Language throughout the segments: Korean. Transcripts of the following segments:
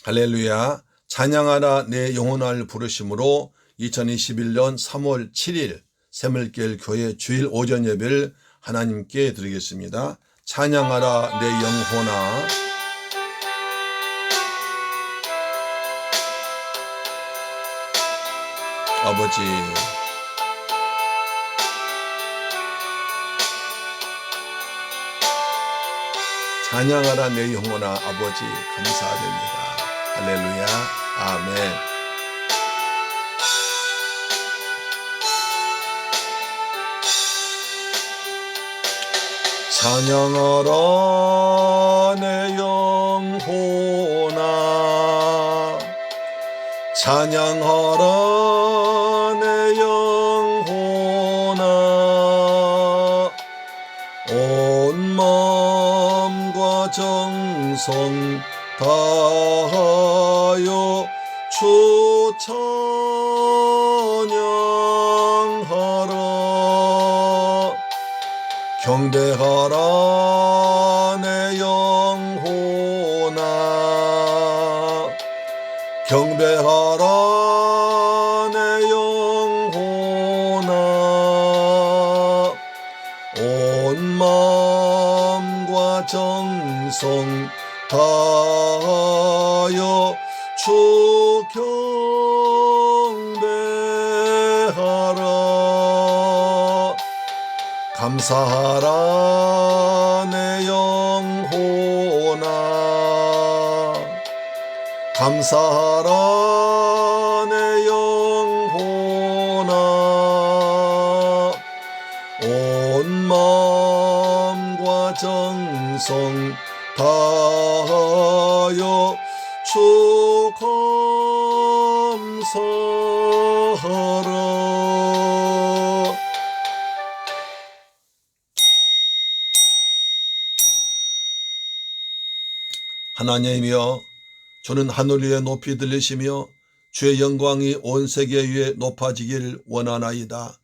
할렐루야. 찬양하라 내 영혼을 부르심으로 2021년 3월 7일 새물길 교회 주일 오전 예배를 하나님께 드리겠습니다. 찬양하라 내 영혼아. 아버지, 찬양하라 내 영혼아. 아버지 감사드립니다. 할렐루야. 아멘. 찬양하라 내 영혼아. 찬양하라 내 영혼아. 온 마음과 정성 다하여 주 찬양하라. 경배하라 내 영혼아. 경배하라 내 영혼아. 온 마음과 정성 다하여 주 경배하라. 감사하라 내 영혼아. 감사하라 내 영혼아. 온 마음과 정성 다하여 주 감사하라. 하나님이여, 주는 하늘 위에 높이 들리시며 주의 영광이 온 세계 위에 높아지길 원하나이다.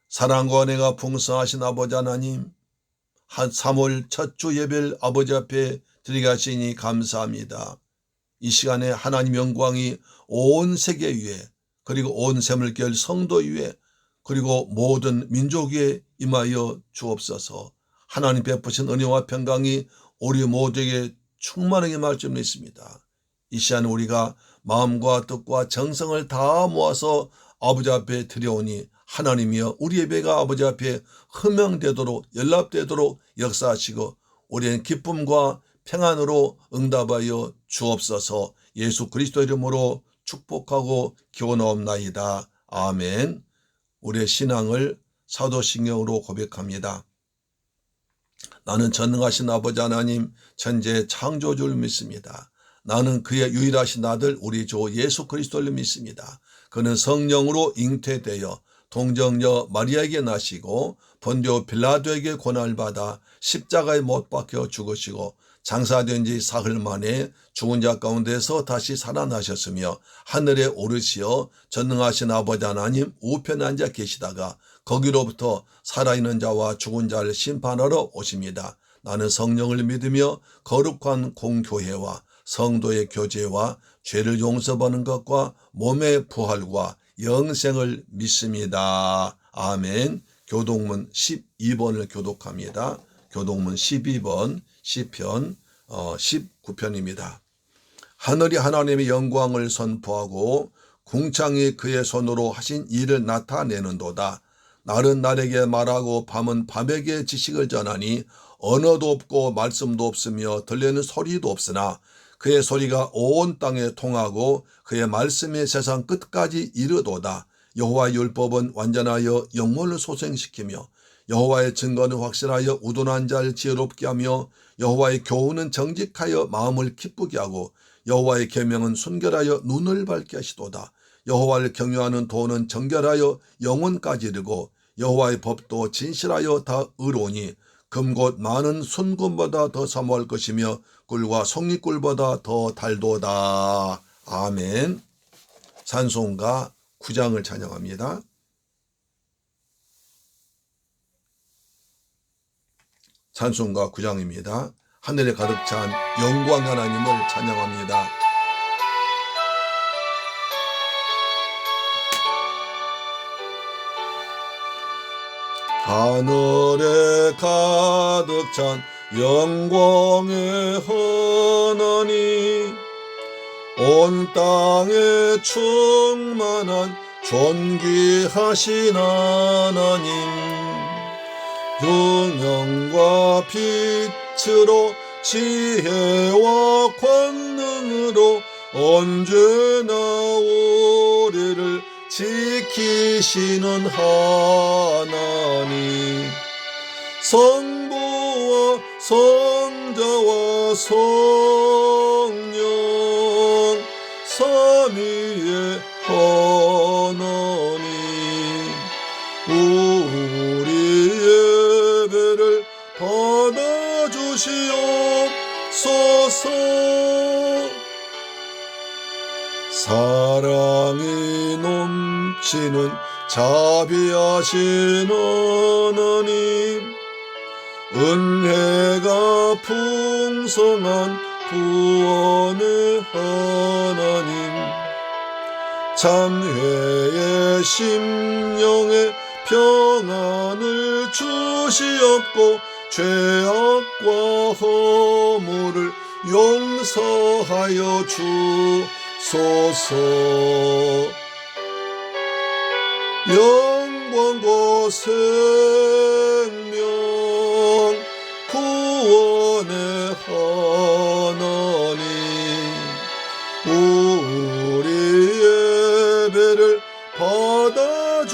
사랑과 은혜가 풍성하신 아버지 하나님, 3월 첫 주 예배를 아버지 앞에 드리가시니 감사합니다. 이 시간에 하나님 영광이 온 세계 위에, 그리고 온 새물길 성도 위에, 그리고 모든 민족 위에 임하여 주옵소서. 하나님 베푸신 은혜와 평강이 우리 모두에게 충만하게 말씀했습니다. 이 시간 우리가 마음과 뜻과 정성을 다 모아서 아버지 앞에 드려오니 하나님이여, 우리 예배가 아버지 앞에 흠명되도록, 연락되도록 역사하시고 우리는 기쁨과 평안으로 응답하여 주옵소서. 예수 그리스도 이름으로 축복하고 기원하옵나이다. 아멘. 우리의 신앙을 사도신경으로 고백합니다. 나는 전능하신 아버지 하나님, 천지의 창조주를 믿습니다. 나는 그의 유일하신 아들 우리 주 예수 그리스도를 믿습니다. 그는 성령으로 잉태되어 동정녀 마리아에게 나시고 본디오 빌라도에게 고난을 받아 십자가에 못 박혀 죽으시고 장사된 지 사흘 만에 죽은 자 가운데서 다시 살아나셨으며 하늘에 오르시어 전능하신 아버지 하나님 우편에 앉아 계시다가 거기로부터 살아있는 자와 죽은 자를 심판하러 오십니다. 나는 성령을 믿으며 거룩한 공교회와 성도의 교제와 죄를 용서받는 것과 몸의 부활과 영생을 믿습니다. 아멘. 교독문 12번을 교독합니다. 교독문 12번 시편 19편입니다. 하늘이 하나님의 영광을 선포하고 궁창이 그의 손으로 하신 일을 나타내는도다. 날은 날에게 말하고 밤은 밤에게 지식을 전하니 언어도 없고 말씀도 없으며 들리는 소리도 없으나 그의 소리가 온 땅에 통하고 그의 말씀이 세상 끝까지 이르도다. 여호와의 율법은 완전하여 영혼을 소생시키며 여호와의 증거는 확실하여 우둔한 자를 지혜롭게 하며 여호와의 교훈은 정직하여 마음을 기쁘게 하고 여호와의 계명은 순결하여 눈을 밝게 하시도다. 여호와를 경외하는 도는 정결하여 영혼까지 이르고 여호와의 법도 진실하여 다 의로우니 금곧 많은 순금보다 더 사모할 것이며 꿀과 송이꿀보다 더 달도다. 아멘. 찬송가 9장을 찬양합니다. 찬송가 9장입니다. 하늘에 가득 찬 영광 하나님을 찬양합니다. 하늘에 가득 찬 영광의 하나님, 온 땅에 충만한 존귀하신 하나님, 영광과 빛으로 지혜와 권능으로 언제나 우리를 지키시는 하나님, 성부와 성자와 성령 삼위의 하나님, 우리 예배를 받아주시옵소서. 사랑이 넘치는 자비하신 하나님, 은혜가 풍성한 구원의 하나님, 참회의 심령에 평안을 주시옵고 죄악과 허물을 용서하여 주소서. 영광과 생명 구원의 하나님, 우리 예배를 받아주시옵소서.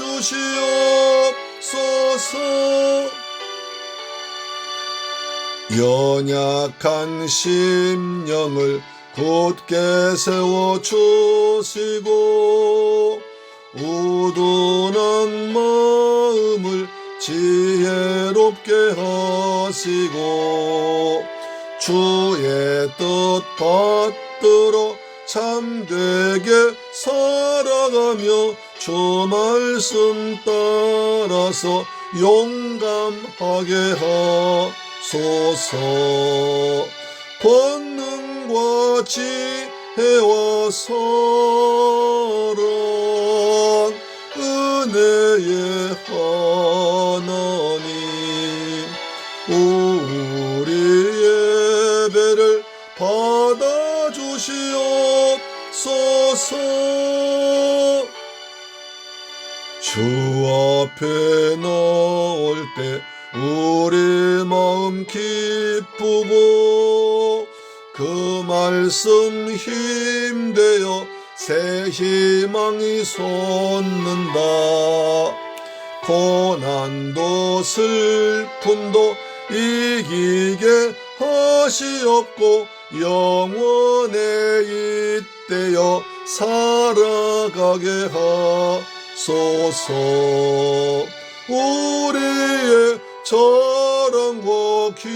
연약한 심령을 굳게 세워주시고 우둔한 마음을 지혜롭게 하시고 주의 뜻 받들어 참되게 살아가며 주 말씀 따라서 용감하게 하소서. 권능과 지혜와 사랑 은혜의 하나님, 우리 예배를 받아주시옵소서. 주 앞에 나올 때 우리 마음 기쁘고 그 말씀 힘되어 새 희망이 솟는다. 고난도 슬픔도 이기게 하시옵고 영원에 잇대어 살아가게 하소서. 우리의 자랑과 기쁨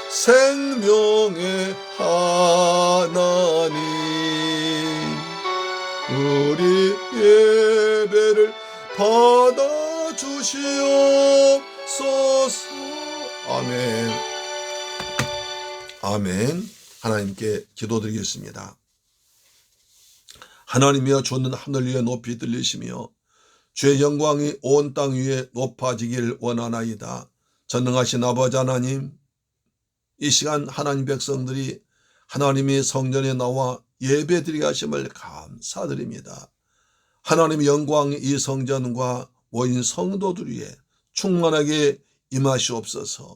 생명의 하나님, 우리 예배를 받아주시옵소서. 아멘. 아멘. 하나님께 기도드리겠습니다. 하나님이여, 주는 하늘 위에 높이 들리시며 주의 영광이 온 땅 위에 높아지길 원하나이다. 전능하신 아버지 하나님, 이 시간 하나님 백성들이 하나님이 성전에 나와 예배드리게 하심을 감사드립니다. 하나님의 영광이 이 성전과 모인 성도들 위에 충만하게 임하시옵소서.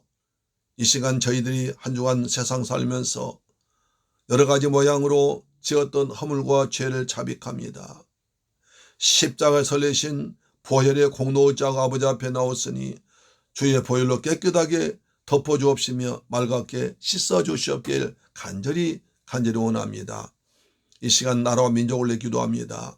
이 시간 저희들이 한 주간 세상 살면서 여러 가지 모양으로 지었던 허물과 죄를 자백합니다. 십자가에 설레신 보혈의 공로의자가 아버지 앞에 나왔으니 주의 보혈로 깨끗하게 덮어주옵시며 맑게 씻어주시옵길 간절히 원합니다. 이 시간 나라와 민족을 위해 기도합니다.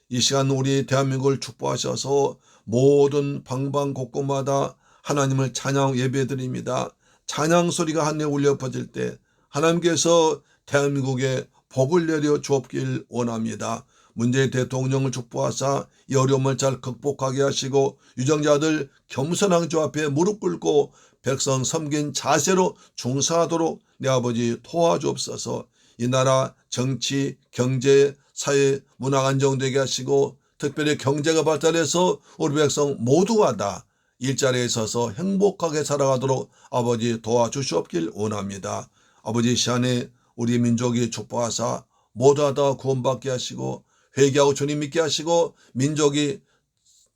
이 시간 우리 대한민국을 축복하셔서 모든 방방곡곡마다 하나님을 찬양 예배드립니다. 찬양 소리가 하늘에 울려 퍼질 때 하나님께서 대한민국에 복을 내려 주옵길 원합니다. 문재인 대통령을 축복하사 이 어려움을 잘 극복하게 하시고 유정자들 겸손한 주 앞에 무릎 꿇고 백성 섬긴 자세로 중사하도록 내 아버지 도와주옵소서. 이 나라 정치, 경제, 사회, 문화가 안정되게 하시고 특별히 경제가 발달해서 우리 백성 모두가 다 일자리에 서서 행복하게 살아가도록 아버지 도와주시옵길 원합니다. 아버지 이 시간에 우리 민족이 축복하사 모두 다 구원받게 하시고 회개하고 주님 믿게 하시고 민족이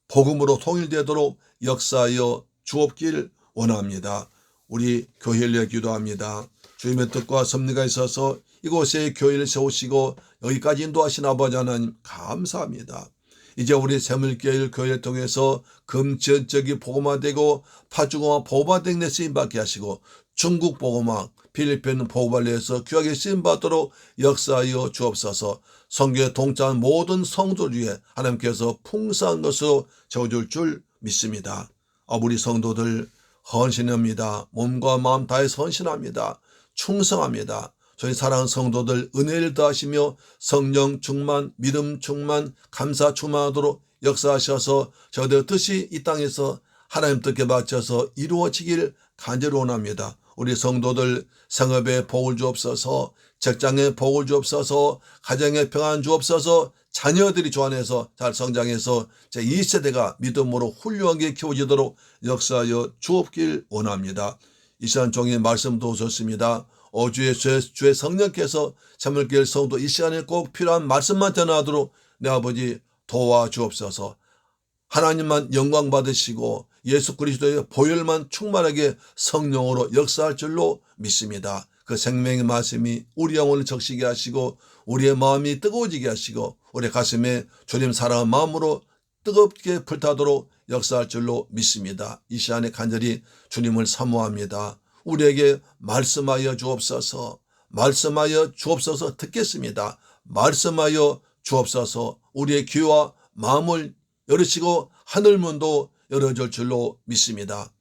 복음으로 통일되도록 역사하여 주옵길 원합니다. 우리 교회를 위해 기도합니다. 주님의 뜻과 섭리가 있어서 이곳에 교회를 세우시고 여기까지 인도하신 아버지 하나님 감사합니다. 이제 우리 새물교회 교회를 통해서 금전적이 복음화되고 파주공화 복음화된 데 쓰임받게 하시고 중국 복음화 필리핀 복음화를 위해서 귀하게 쓰임받도록 역사하여 주옵소서. 선교에 동참한 모든 성도를 위해 하나님께서 풍성한 것으로 채워줄 줄 믿습니다. 우리 성도들 헌신합니다. 몸과 마음 다해 헌신합니다. 충성합니다. 저희 사랑하는 성도들 은혜를 더하시며 성령 충만, 믿음 충만, 감사 충만하도록 역사하셔서 저희들 뜻이 이 땅에서 하나님 뜻에 맞춰서 이루어지길 간절히 원합니다. 우리 성도들 생업에 복을 주옵소서, 직장에 복을 주옵소서, 가정에 평안 주옵소서, 자녀들이 주 안에서 잘 성장해서 제2세대가 믿음으로 훌륭하게 키워지도록 역사하여 주옵길 원합니다. 이 시간 종의 말씀도 좋습니다. 주의 성령께서 새물교회 성도 이 시간에 꼭 필요한 말씀만 전하도록 내 아버지 도와주옵소서. 하나님만 영광 받으시고 예수 그리스도의 보혈만 충만하게 성령으로 역사할 줄로 믿습니다. 그 생명의 말씀이 우리 영혼을 적시게 하시고 우리의 마음이 뜨거워지게 하시고 우리 가슴에 주님 사랑하는 마음으로 뜨겁게 불타도록 역사할 줄로 믿습니다. 이 시간에 간절히 주님을 사모합니다. 우리에게 말씀하여 주옵소서. 말씀하여 주옵소서. 듣겠습니다. 말씀하여 주옵소서. 우리의 귀와 마음을 열으시고 하늘문도 열어줄 줄로 믿습니다.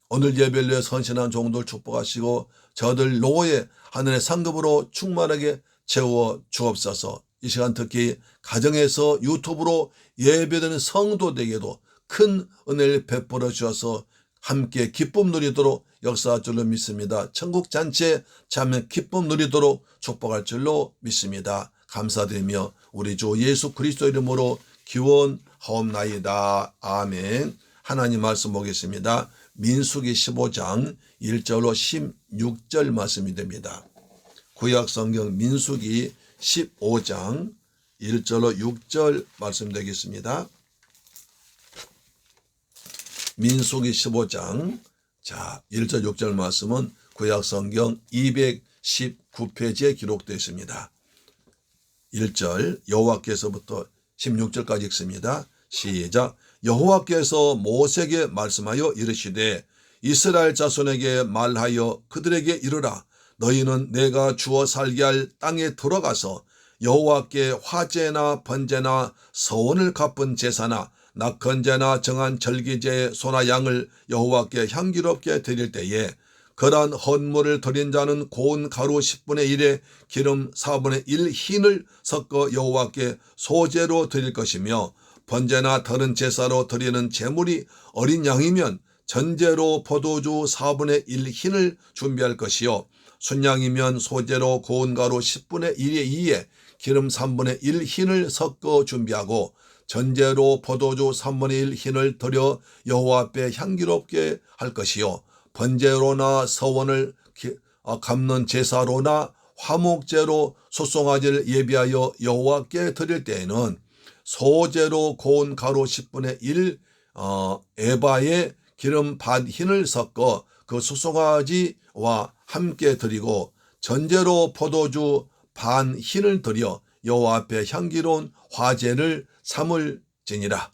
오늘 예배를 위해 헌신한 종들 축복하시고 저들 노후에 하늘의 상급으로 충만하게 채워 주옵소서. 이 시간 특히 가정에서 유튜브로 예배드리는 성도들에게도 큰 은혜를 베풀어 주셔서 함께 기쁨 누리도록 역사할 줄로 믿습니다. 천국 잔치에 참여 기쁨 누리도록 축복할 줄로 믿습니다. 감사드리며 우리 주 예수 그리스도 이름으로 기원하옵나이다. 아멘. 하나님 말씀 보겠습니다. 민수기 15장 1절로 16절 말씀이 됩니다. 구약성경 민수기 15장 1절로 6절 말씀 되겠습니다. 민수기 15장 1절 6절 말씀은 구약성경 219페이지에 기록되어 있습니다. 1절 여호와께서부터 16절까지 읽습니다. 시작. 여호와께서 모세에게 말씀하여 이르시되 이스라엘 자손에게 말하여 그들에게 이르라. 너희는 내가 주어 살게 할 땅에 들어가서 여호와께 화제나 번제나 서원을 갚은 제사나 낙헌제나 정한 절기제의 소나 양을 여호와께 향기롭게 드릴 때에 그러한 헌물을 드린 자는 고운 가루 10분의 1에 기름 4분의 1 흰을 섞어 여호와께 소제로 드릴 것이며 번제나 다른 제사로 드리는 제물이 어린 양이면 전제로 포도주 4분의 1 흰을 준비할 것이요 순양이면 소제로 고운 가루 10분의 1의 2에 기름 3분의 1 흰을 섞어 준비하고 전제로 포도주 3분의 1 흰을 드려 여호와 앞에 향기롭게 할 것이요 번제로나 서원을 갚는 제사로나 화목제로 소송아지를 예비하여 여호와께 드릴 때에는 소제로 고운 가루 10분의 1 에바에 기름 반 흰을 섞어 그 소송아지와 함께 드리고 전제로 포도주 반 흰을 드려 여호와 앞에 향기로운 화제를 삼을지니라.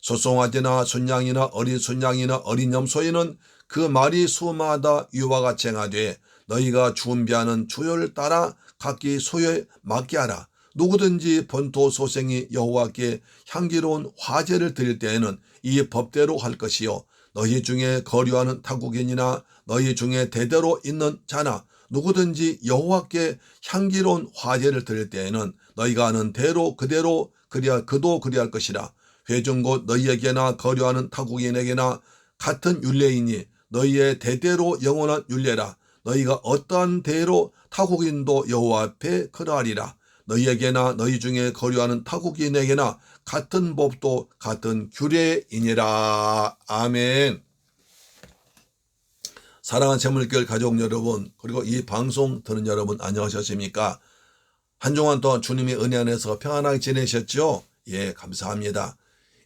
소송아지나 순양이나 어린 순양이나 어린 염소에는 그 말이 수마다 이와 같이 행하되 너희가 준비하는 주요를 따라 각기 소요에 맞게 하라. 누구든지 본토 소생이 여호와께 향기로운 화제를 드릴 때에는 이 법대로 할 것이요 너희 중에 거류하는 타국인이나 너희 중에 대대로 있는 자나 누구든지 여호와께 향기로운 화제를 드릴 때에는 너희가 아는 대로 그대로 그도 그리할 것이라. 회중 곧 너희에게나 거류하는 타국인에게나 같은 율례이니 너희의 대대로 영원한 율례라. 너희가 어떠한 대로 타국인도 여호와 앞에 그러하리라. 너희에게나 너희 중에 거류하는 타국인에게나 같은 법도 같은 규례이니라. 아멘. 사랑하는 재물교회 가족 여러분, 그리고 이 방송 듣는 여러분, 안녕하셨습니까? 한 주간 동안 주님의 은혜 안에서 평안하게 지내셨죠? 예, 감사합니다.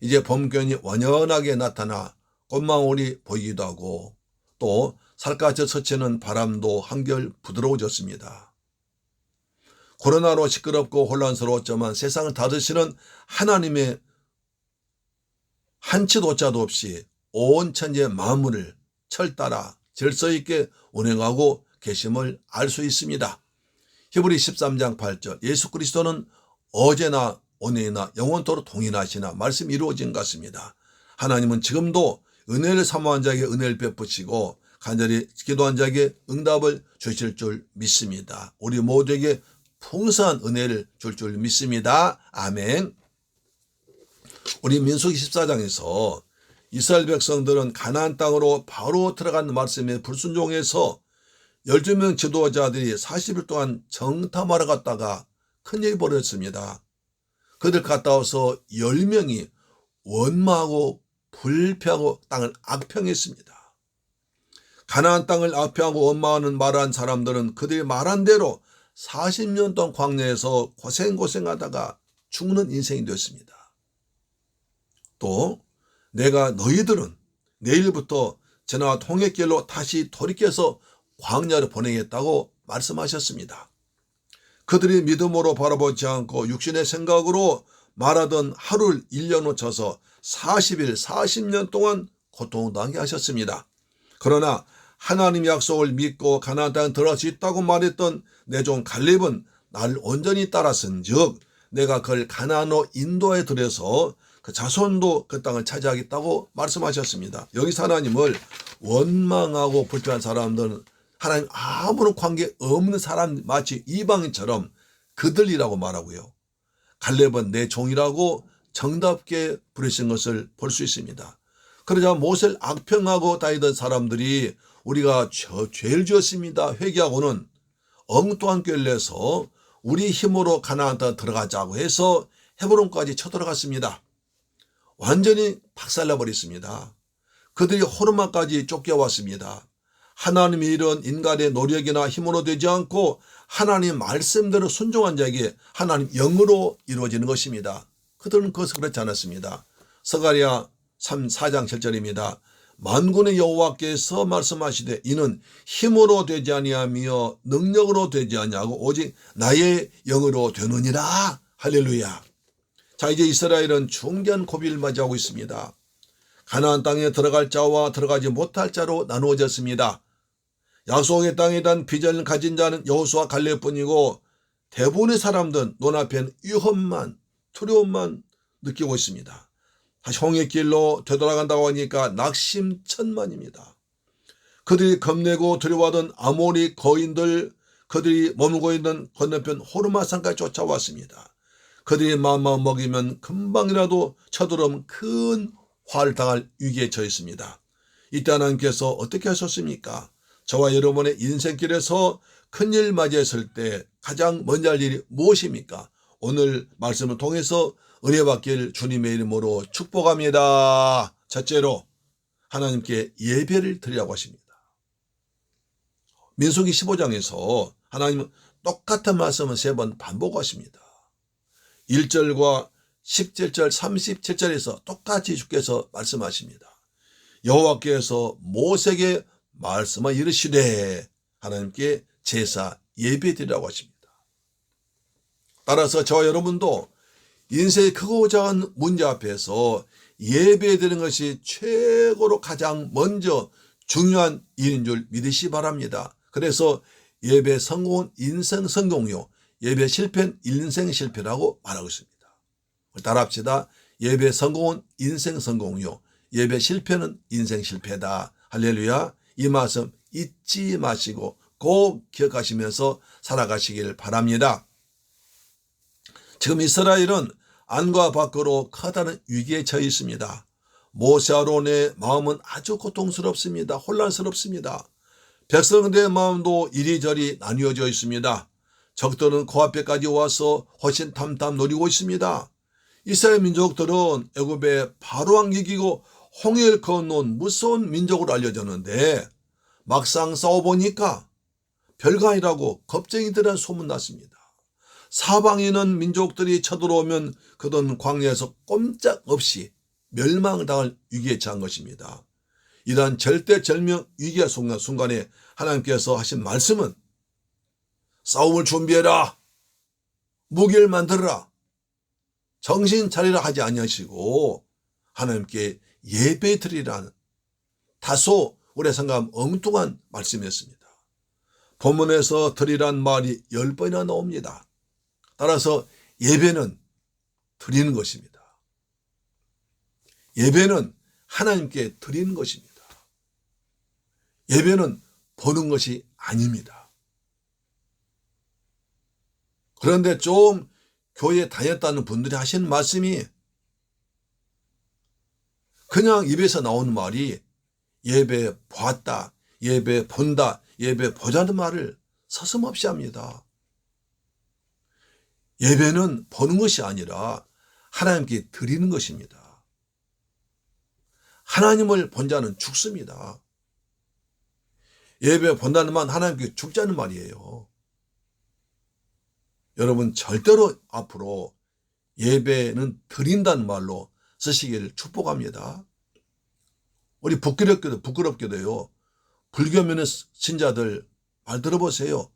이제 봄견이 완연하게 나타나 꽃망울이 보이기도 하고 또 살갗에 스치는 바람도 한결 부드러워졌습니다. 코로나로 시끄럽고 혼란스러웠지만 세상을 다스리시는 하나님의 한치 오차도 없이 온 천지의 만물을 철따라 질서 있게 운행하고 계심을 알 수 있습니다. 히브리 13장 8절, 예수 그리스도는 어제나 오늘이나 영원토록 동일하시나 말씀이 이루어진 것 같습니다. 하나님은 지금도 은혜를 사모한 자에게 은혜를 베푸시고 간절히 기도한 자에게 응답을 주실 줄 믿습니다. 우리 모두에게 풍성한 은혜를 줄 믿습니다. 아멘. 우리 민수기 14장에서 이스라엘 백성들은 가나안 땅으로 바로 들어간 말씀에 불순종해서 12명 지도자들이 40일 동안 정탐하러 갔다가 큰일이 벌어졌습니다. 그들 갔다 와서 10명이 원망하고 불평하고 땅을 악평했습니다. 가나안 땅을 악평하고 원망하는 말한 사람들은 그들이 말한 대로 40년 동안 광야에서 고생하다가 죽는 인생이 되었습니다. 또 내가 너희들은 내일부터 전하와 통행길로 다시 돌이켜서 광야를 보내겠다고 말씀하셨습니다. 그들이 믿음으로 바라보지 않고 육신의 생각으로 말하던 하루를 1년으로 쳐서 40일 40년 동안 고통당하게 하셨습니다. 그러나 하나님의 약속을 믿고 가나안 땅에 들어갈 수 있다고 말했던 내 종 갈렙은 나를 온전히 따랐은즉 내가 그를 가나안으로 인도해 들여서 그 자손도 그 땅을 차지하겠다고 말씀하셨습니다. 여기서 하나님을 원망하고 불평한 사람들은 하나님 아무런 관계 없는 사람, 마치 이방인처럼 그들이라고 말하고요. 갈렙은 내 종이라고 정답게 부르신 것을 볼 수 있습니다. 그러자 모세를 악평하고 다니던 사람들이 우리가 죄를 지었습니다 회개하고는 엉뚱한 꾀를 내서 우리 힘으로 가나안 땅에 들어가자고 해서 헤브론까지 쳐들어갔습니다. 완전히 박살나버렸습니다. 그들이 호르마까지 쫓겨왔습니다. 하나님의 일은 인간의 노력이나 힘으로 되지 않고 하나님 말씀대로 순종한 자에게 하나님 영으로 이루어지는 것입니다. 그들은 그것을 그렇지 않았습니다. 스가랴 4장 7절입니다. 만군의 여호와께서 말씀하시되 이는 힘으로 되지 아니하며 능력으로 되지 아니하고 오직 나의 영으로 되느니라. 할렐루야. 자, 이제 이스라엘은 중대한 고비를 맞이하고 있습니다. 가나안 땅에 들어갈 자와 들어가지 못할 자로 나누어졌습니다. 약속의 땅에 대한 비전을 가진 자는 여호수아 갈렙뿐이고 대부분의 사람들은 눈앞에는 위험만 두려움만 느끼고 있습니다. 다시 홍해 길로 되돌아간다고 하니까 낙심천만입니다. 그들이 겁내고 두려워하던 아모리 거인들, 그들이 머물고 있는 건너편 호르마산까지 쫓아왔습니다. 그들이 마음만 먹이면 금방이라도 쳐들어오면 큰 화를 당할 위기에 처했습니다. 이때 하나님께서 어떻게 하셨습니까? 저와 여러분의 인생길에서 큰일 맞이했을 때 가장 먼저 할 일이 무엇입니까? 오늘 말씀을 통해서 은혜 받길 주님의 이름으로 축복합니다. 첫째로 하나님께 예배를 드리라고 하십니다. 민수기 15장에서 하나님은 똑같은 말씀을 3번 반복하십니다. 1절과 17절 37절에서 똑같이 주께서 말씀하십니다. 여호와께서 모세에게 말씀하 이르시되 하나님께 제사 예배드리라고 하십니다. 따라서 저와 여러분도 인생의 크고 작은 문제 앞에서 예배드리는 것이 최고로 가장 먼저 중요한 일인 줄 믿으시 바랍니다. 그래서 예배 성공은 인생 성공이요 예배 실패는 인생 실패라고 말하고 있습니다. 따라합시다. 예배 성공은 인생 성공이요 예배 실패는 인생 실패다. 할렐루야. 이 말씀 잊지 마시고 꼭 기억하시면서 살아가시길 바랍니다. 지금 이스라엘은 안과 밖으로 커다란 위기에 처해 있습니다. 모세 아론의 마음은 아주 고통스럽습니다. 혼란스럽습니다. 백성들의 마음도 이리저리 나뉘어져 있습니다. 적들은 코앞에까지 와서 호신탐탐 노리고 있습니다. 이스라엘 민족들은 애굽의 바로왕 이기고 홍해를 건너온 무서운 민족으로 알려졌는데 막상 싸워보니까 별거 아니라고 겁쟁이들은 소문났습니다. 사방에 있는 민족들이 쳐들어오면 그들은 광야에서 꼼짝없이 멸망을 당할 위기에 처한 것입니다. 이러한 절대절명 위기의 순간에 하나님께서 하신 말씀은 싸움을 준비해라, 무기를 만들어라, 정신 차리라 하지 아니하시고 하나님께 예배 드리라는 다소 우리 생각하면 엉뚱한 말씀이었습니다. 본문에서 드리란 말이 10번이나 나옵니다. 따라서 예배는 드리는 것입니다. 예배는 하나님께 드리는 것입니다. 예배는 보는 것이 아닙니다. 그런데 좀 교회에 다녔다는 분들이 하시는 말씀이 그냥 입에서 나오는 말이 예배 보았다, 예배 본다, 예배 보자는 말을 서슴없이 합니다. 예배는 보는 것이 아니라 하나님께 드리는 것입니다. 하나님을 본 자는 죽습니다. 예배 본다는 말은 하나님께 죽자는 말이에요. 여러분 절대로 앞으로 예배는 드린다는 말로 쓰시기를 축복합니다. 우리 부끄럽게도요. 불교면의 신자들 말 들어보세요.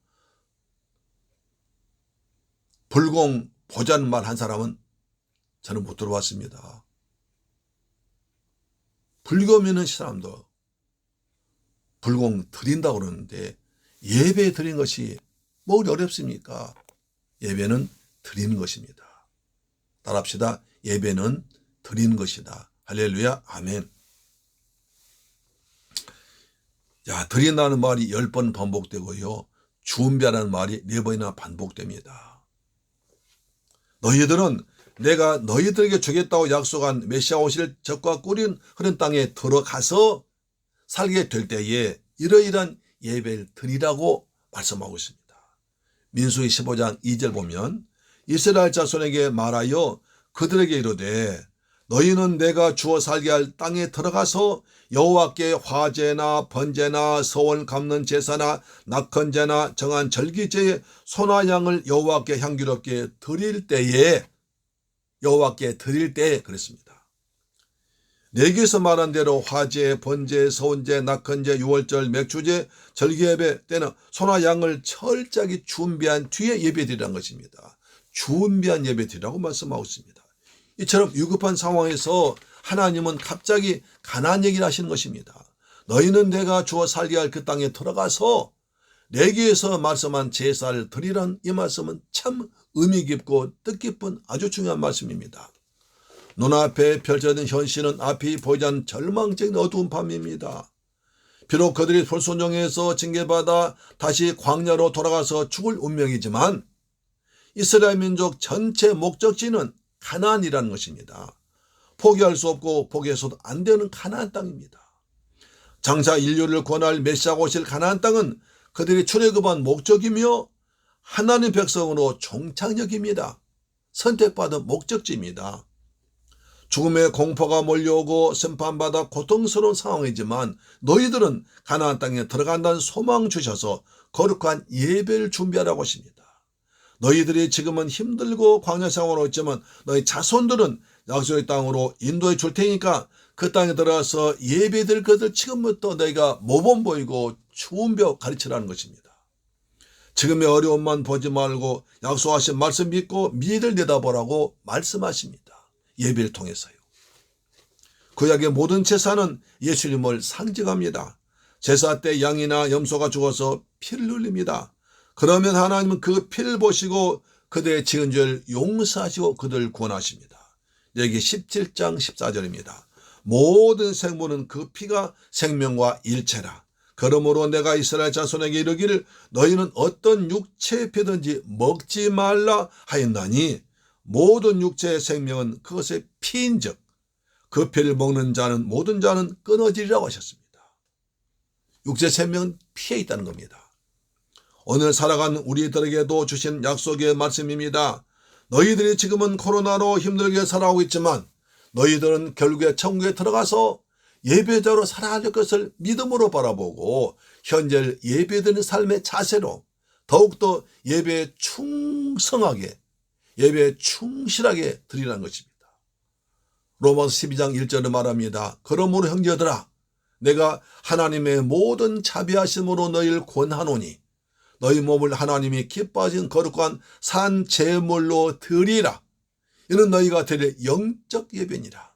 불공 보자는 말 한 사람은 저는 못 들어봤습니다. 불교면은 사람도 불공 드린다고 그러는데 예배 드린 것이 뭐 어렵습니까? 예배는 드리는 것입니다. 따라합시다. 예배는 드리는 것이다. 할렐루야. 아멘. 자, 드린다는 말이 10번 반복되고요. 준비하라는 말이 4번이나 반복됩니다. 너희들은 내가 너희들에게 주겠다고 약속한 메시아 오실 적과 꿀인 흐른 땅에 들어가서 살게 될 때에 이러이러한 예배를 드리라고 말씀하고 있습니다. 민수기 15장 2절 보면 이스라엘 자손에게 말하여 그들에게 이르되 너희는 내가 주어 살게 할 땅에 들어가서 여호와께 화제나 번제나 서원 갚는 제사나 낙헌제나 정한 절기제에 소나 양을 여호와께 향기롭게 드릴 때에 그랬습니다. 레위기에서 말한 대로 화제, 번제, 서원제, 낙헌제, 유월절, 맥주제, 절기예배 때는 소나 양을 철저하게 준비한 뒤에 예배드리라는 것입니다. 준비한 예배드리라고 말씀하고 있습니다. 이처럼 위급한 상황에서 하나님은 갑자기 가나안 얘기를 하시는 것입니다. 너희는 내가 주어 살게 할 그 땅에 들어가서 레위기에서 말씀한 제사를 드리라는 이 말씀은 참 의미 깊고 뜻깊은 아주 중요한 말씀입니다. 눈앞에 펼쳐진 현실은 앞이 보이지 않는 절망적인 어두운 밤입니다. 비록 그들이 불순종해서 징계받아 다시 광야로 돌아가서 죽을 운명이지만 이스라엘 민족 전체 목적지는 가나안이라는 것입니다. 포기할 수 없고 포기해서도 안 되는 가나안 땅입니다. 장차 인류를 구원할 메시아가 오실 가나안 땅은 그들이 출애굽한 목적이며 하나님 백성으로 종착역입니다. 선택받은 목적지입니다. 죽음의 공포가 몰려오고 심판받아 고통스러운 상황이지만 너희들은 가나안 땅에 들어간다는 소망 주셔서 거룩한 예배를 준비하라고 하십니다. 너희들이 지금은 힘들고 광야 생활하고 있지만 너희 자손들은 약속의 땅으로 인도해 줄 테니까 그 땅에 들어가서 예배드릴 것을 지금부터 너희가 모범 보이고 추운벼 가르치라는 것입니다. 지금의 어려움만 보지 말고 약속하신 말씀 믿고 미래를 내다보라고 말씀하십니다. 예배를 통해서요. 구약의 모든 제사는 예수님을 상징합니다. 제사 때 양이나 염소가 죽어서 피를 흘립니다. 그러면 하나님은 그 피를 보시고 그들의 지은 죄를 용서하시고 그들을 구원하십니다. 여기 17장 14절입니다. 모든 생물은 그 피가 생명과 일체라. 그러므로 내가 이스라엘 자손에게 이르기를 너희는 어떤 육체의 피든지 먹지 말라 하였나니 모든 육체의 생명은 그것의 피인즉 그 피를 먹는 자는 모든 자는 끊어지리라고 하셨습니다. 육체 생명은 피에 있다는 겁니다. 오늘 살아가는 우리들에게도 주신 약속의 말씀입니다. 너희들이 지금은 코로나로 힘들게 살아오고 있지만 너희들은 결국에 천국에 들어가서 예배자로 살아야 할 것을 믿음으로 바라보고 현재 예배드리는 삶의 자세로 더욱더 예배에 충성하게, 예배에 충실하게 드리라는 것입니다. 로마서 12장 1절에 말합니다. 그러므로 형제들아, 내가 하나님의 모든 자비하심으로 너희를 권하노니 너희 몸을 하나님이 기뻐하신 거룩한 산 제물로 드리라. 이는 너희가 드릴 영적 예배니라.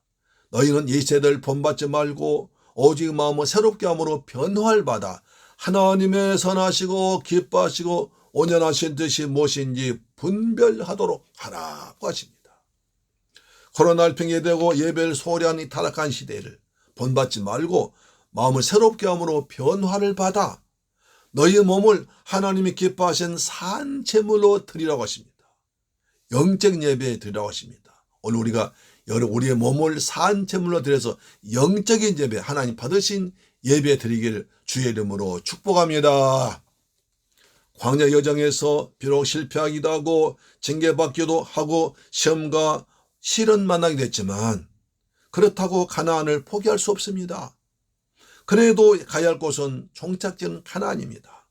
너희는 이 세대를 본받지 말고 오직 마음을 새롭게 함으로 변화를 받아 하나님의 선하시고 기뻐하시고 온전하신 뜻이 무엇인지 분별하도록 하라고 하십니다. 코로나를 핑계대고 예배를 소홀히 하는 이 타락한 시대를 본받지 말고 마음을 새롭게 함으로 변화를 받아 너희의 몸을 하나님이 기뻐하신 산 제물로 드리라고 하십니다. 영적 예배에 드리라고 하십니다. 오늘 우리가 우리의 몸을 산 제물로 드려서 영적인 예배, 하나님 받으신 예배 드리길 주의 이름으로 축복합니다. 광야 여정에서 비록 실패하기도 하고 징계받기도 하고 시험과 실은 만나게 됐지만 그렇다고 가나안을 포기할 수 없습니다. 그래도 가야 할 곳은 종착지는 가나안입니다.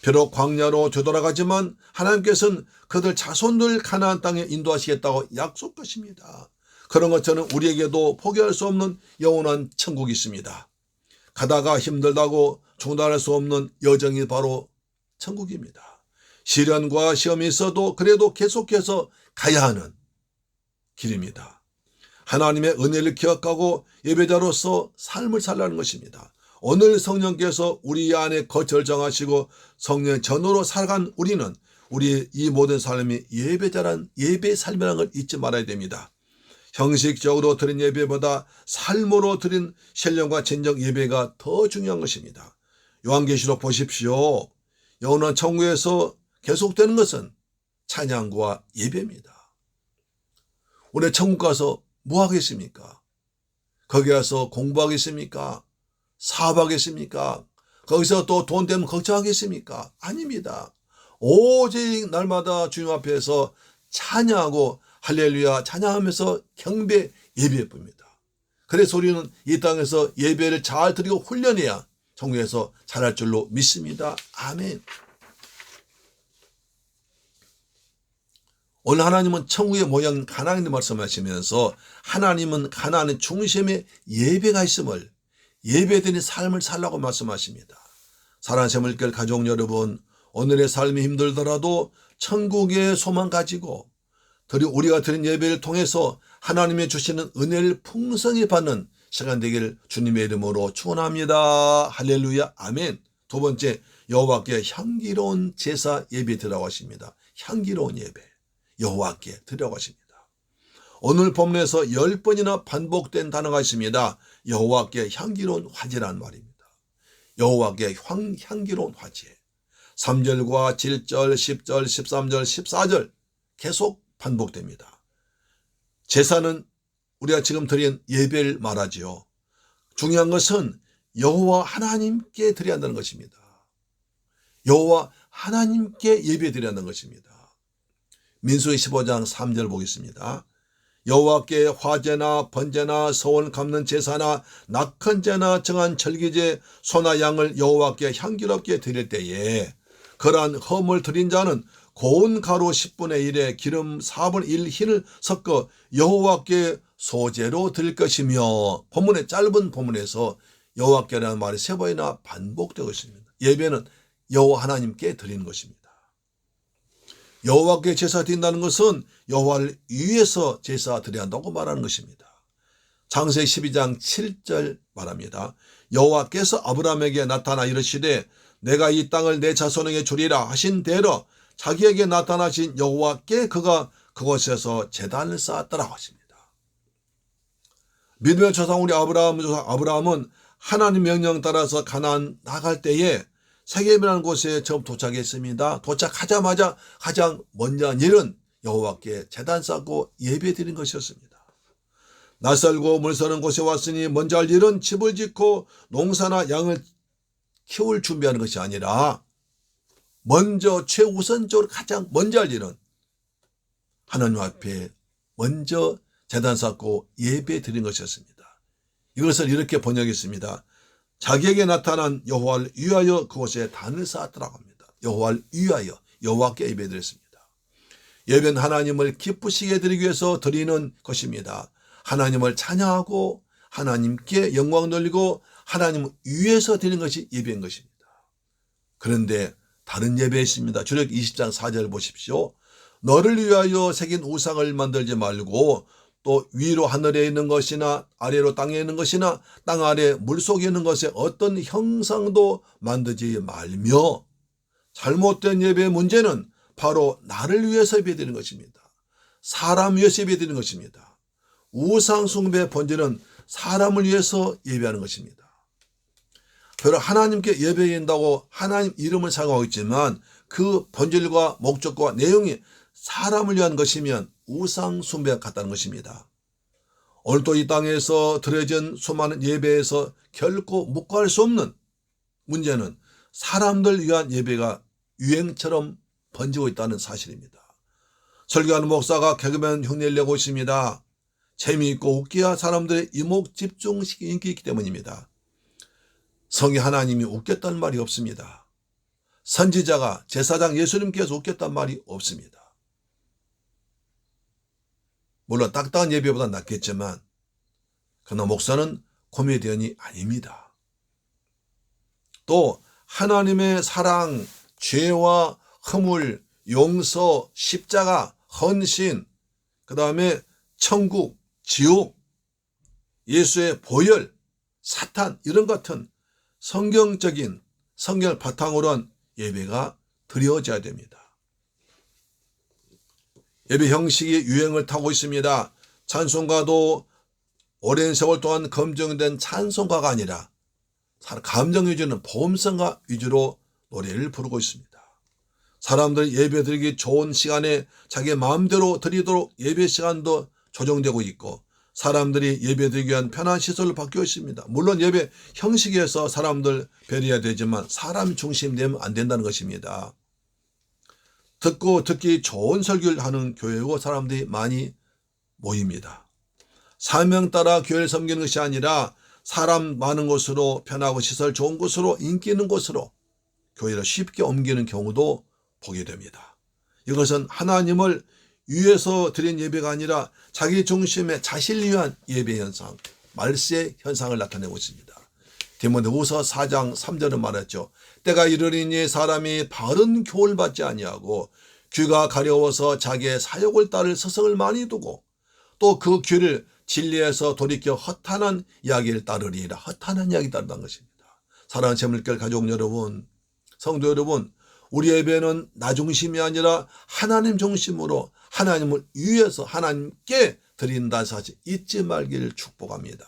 비록 광야로 되돌아가지만 하나님께서는 그들 자손들 가나안 땅에 인도하시겠다고 약속하십니다. 그런 것처럼 우리에게도 포기할 수 없는 영원한 천국이 있습니다. 가다가 힘들다고 중단할 수 없는 여정이 바로 천국입니다. 시련과 시험이 있어도 그래도 계속해서 가야 하는 길입니다. 하나님의 은혜를 기억하고 예배자로서 삶을 살라는 것입니다. 오늘 성령께서 우리 안에 거처를 정하시고 성령의 전으로 살아간 우리는 우리 이 모든 삶이 예배자란 예배 삶이라는 걸 잊지 말아야 됩니다. 형식적으로 드린 예배보다 삶으로 드린 신령과 진정 예배가 더 중요한 것입니다. 요한계시록 보십시오. 영원한 천국에서 계속되는 것은 찬양과 예배입니다. 우리 천국 가서 뭐 하겠습니까? 거기 가서 공부하겠습니까? 사업하겠습니까? 거기서 또 돈 때문에 걱정하겠습니까? 아닙니다. 오직 날마다 주님 앞에서 찬양하고 할렐루야 찬양하면서 경배 예배해 봅니다. 그래서 우리는 이 땅에서 예배를 잘 드리고 훈련해야 천국에서 잘할 줄로 믿습니다. 아멘. 오늘 하나님은 천국의 모양 가나안을 말씀하시면서 하나님은 가나안의 중심에 예배가 있음을 예배드린 삶을 살라고 말씀하십니다. 사랑하는 새물결 가족 여러분, 오늘의 삶이 힘들더라도 천국의 소망 가지고 우리가 드린 예배를 통해서 하나님의 주시는 은혜를 풍성히 받는 시간 되기를 주님의 이름으로 축원합니다. 할렐루야 아멘. 두 번째, 여호와께 향기로운 제사 예배 드리라고 하십니다. 향기로운 예배 여호와께 드리라고 하십니다. 오늘 본문에서 10번이나 반복된 단어가 있습니다. 여호와께 향기로운 화제라는 말입니다. 여호와께 향기로운 화제. 3절과 7절, 10절, 13절, 14절 계속 반복됩니다. 제사는 우리가 지금 드린 예배를 말하지요. 중요한 것은 여호와 하나님께 드려야 한다는 것입니다. 여호와 하나님께 예배 드려야 한다는 것입니다. 민수기 15장 3절 보겠습니다. 여호와께 화제나 번제나 소원 갚는 제사나 낙헌제나 정한 절기제 소나 양을 여호와께 향기롭게 드릴 때에 그러한 흠을 드린 자는 고운 가루 10분의 1에 기름 4분의 1 흰을 섞어 여호와께 소제로 드릴 것이며 본문의 짧은 본문에서 여호와께라는 말이 3번이나 반복되고 있습니다. 예배는 여호와 하나님께 드리는 것입니다. 여호와께 제사 드린다는 것은 여호와를 위해서 제사 드려야 한다고 말하는 것입니다. 창세기 12장 7절 말합니다. 여호와께서 아브라함에게 나타나 이르시되 내가 이 땅을 내 자손에게 주리라 하신 대로 자기에게 나타나신 여호와께 그가 그곳에서 제단을 쌓았더라고 하십니다. 믿음의 조상 우리 아브라함은 하나님 명령 따라서 가나안 나갈 때에 세겜이라는 곳에 처음 도착했습니다. 도착하자마자 가장 먼저 한 일은 여호와께 제단 쌓고 예배 드린 것이었습니다. 낯설고 물서는 곳에 왔으니 먼저 할 일은 집을 짓고 농사나 양을 키울 준비하는 것이 아니라 먼저 최우선적으로 가장 먼저 할 일은 하나님 앞에 먼저 제단 쌓고 예배 드린 것이었습니다. 이것을 이렇게 번역했습니다. 자기에게 나타난 여호와를 위하여 그곳에 단을 쌓았더라고 합니다. 여호와를 위하여 여호와께 예배 드렸습니다. 예배는 하나님을 기쁘시게 드리기 위해서 드리는 것입니다. 하나님을 찬양하고 하나님께 영광 돌리고 하나님을 위해서 드리는 것이 예배인 것입니다. 그런데 다른 예배 있습니다. 출애굽 20장 4절 보십시오. 너를 위하여 새긴 우상을 만들지 말고 또 위로 하늘에 있는 것이나 아래로 땅에 있는 것이나 땅 아래 물속에 있는 것에 어떤 형상도 만들지 말며, 잘못된 예배의 문제는 바로 나를 위해서 예배드리는 것입니다. 사람 위해서 예배드리는 것입니다. 우상 숭배의 본질은 사람을 위해서 예배하는 것입니다. 그러나 하나님께 예배한다고 하나님 이름을 사용하고 있지만 그 본질과 목적과 내용이 사람을 위한 것이면 우상 숭배가 같다는 것입니다. 오늘도 이 땅에서 드려진 수많은 예배에서 결코 묵과할 수 없는 문제는 사람들 위한 예배가 유행처럼 번지고 있다는 사실입니다. 설교하는 목사가 개그맨 흉내를 내고 있습니다. 재미있고 웃겨야 사람들의 이목 집중시키기 인기 있기 때문입니다. 성의 하나님이 웃겼다는 말이 없습니다. 선지자가 제사장 예수님께서 웃겼다는 말이 없습니다. 물론 딱딱한 예배보다 낫겠지만 그러나 목사는 코미디언이 아닙니다. 또 하나님의 사랑, 죄와 허물, 용서, 십자가, 헌신, 그 다음에 천국, 지옥, 예수의 보혈, 사탄 이런 같은 성경적인 성경을 바탕으로 한 예배가 드려져야 됩니다. 예배 형식이 유행을 타고 있습니다. 찬송가도 오랜 세월 동안 검증된 찬송가가 아니라 감정 위주는 보험성가 위주로 노래를 부르고 있습니다. 사람들이 예배 드리기 좋은 시간에 자기 마음대로 드리도록 예배 시간도 조정되고 있고, 사람들이 예배 드리기 위한 편한 시설을 바뀌고 있습니다. 물론 예배 형식에서 사람들 배려해야 되지만 사람 중심 되면 안 된다는 것입니다. 듣기 좋은 설교를 하는 교회고 사람들이 많이 모입니다. 사명 따라 교회를 섬기는 것이 아니라 사람 많은 곳으로, 편하고 시설 좋은 곳으로, 인기 있는 곳으로 교회를 쉽게 옮기는 경우도 보게 됩니다. 이것은 하나님을 위해서 드린 예배가 아니라 자기 중심의 자신을 위한 예배 현상, 말세 현상을 나타내고 있습니다. 디모데후서 4장 3절은 말했죠. 때가 이르리니 사람이 바른 교훈을 받지 아니하고 귀가 가려워서 자기의 사욕을 따를 서성을 많이 두고 또 그 귀를 진리에서 돌이켜 허탄한 이야기를 따르리라. 허탄한 이야기 따른다는 것입니다. 사랑하는 재물결 가족 여러분, 성도 여러분, 우리 예배는 나 중심이 아니라 하나님 중심으로 하나님을 위해서 하나님께 드린다는 사실 잊지 말기를 축복합니다.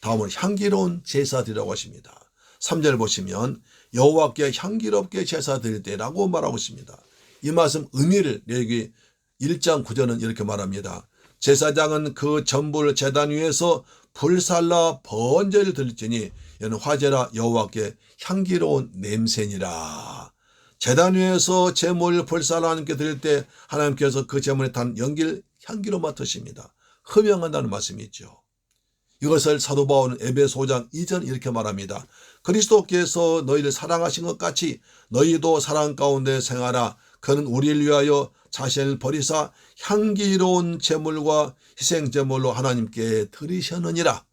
다음은 향기로운 제사 드리라고 하십니다. 3절 보시면 여호와께 향기롭게 제사 드릴 때라고 말하고 있습니다. 이 말씀 의미를 여기 1장 9절은 이렇게 말합니다. 제사장은 그 전부를 제단 위에서 불살라 번제를 드릴지니 이는 화제라 여호와께 향기로운 냄새니라. 제단 위에서 제물 불살라 하나님께 드릴 때 하나님께서 그 제물에 탄 연기를 향기로 맡으십니다. 흠양한다는 말씀이 있죠. 이것을 사도 바울은 에베소 5장 2절 이렇게 말합니다. 그리스도께서 너희를 사랑하신 것 같이 너희도 사랑 가운데 생활하라. 그는 우리를 위하여 자신을 버리사 향기로운 제물과 희생제물로 하나님께 드리셨느니라.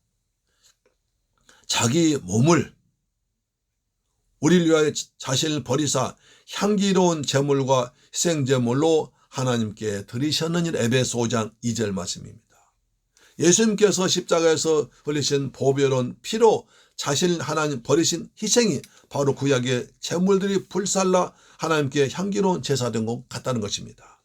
자기 몸을 우리를 위하여 자신을 버리사 향기로운 제물과 희생제물로 하나님께 드리셨느니라. 에베소 5장 2절 말씀입니다. 예수님께서 십자가에서 흘리신 보배로운 피로 자신을 하나님 버리신 희생이 바로 구약의 제물들이 불살라 하나님께 향기로운 제사된 것 같다는 것입니다.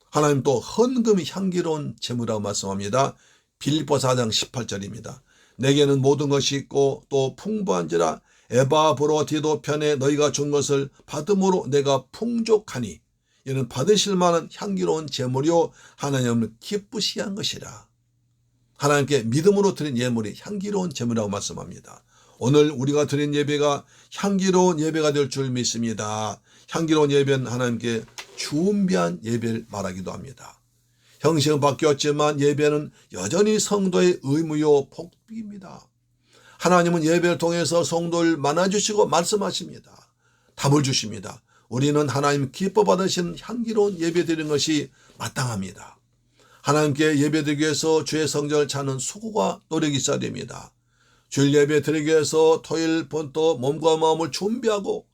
하나님 또 헌금이 향기로운 제물이라고 말씀합니다. 빌립보서 4장 18절입니다. 내게는 모든 것이 있고 또 풍부한지라 에바브로디도 편에 너희가 준 것을 받음으로 내가 풍족하니 이는 받으실 만한 향기로운 제물이요 하나님을 기쁘시게 한 것이라. 하나님께 믿음으로 드린 예물이 향기로운 제물이라고 말씀합니다. 오늘 우리가 드린 예배가 향기로운 예배가 될 줄 믿습니다. 향기로운 예배는 하나님께 준비한 예배를 말하기도 합니다. 형식은 바뀌었지만 예배는 여전히 성도의 의무요 복비입니다. 하나님은 예배를 통해서 성도를 만나주시고 말씀하십니다. 답을 주십니다. 우리는 하나님 기뻐 받으신 향기로운 예배 드리는 것이 마땅합니다. 하나님께 예배드리기 위해서 주의 성전을 찾는 수고가 노력이 있어야 됩니다. 주일 예배 드리기 위해서 토요일 본토 몸과 마음을 준비하고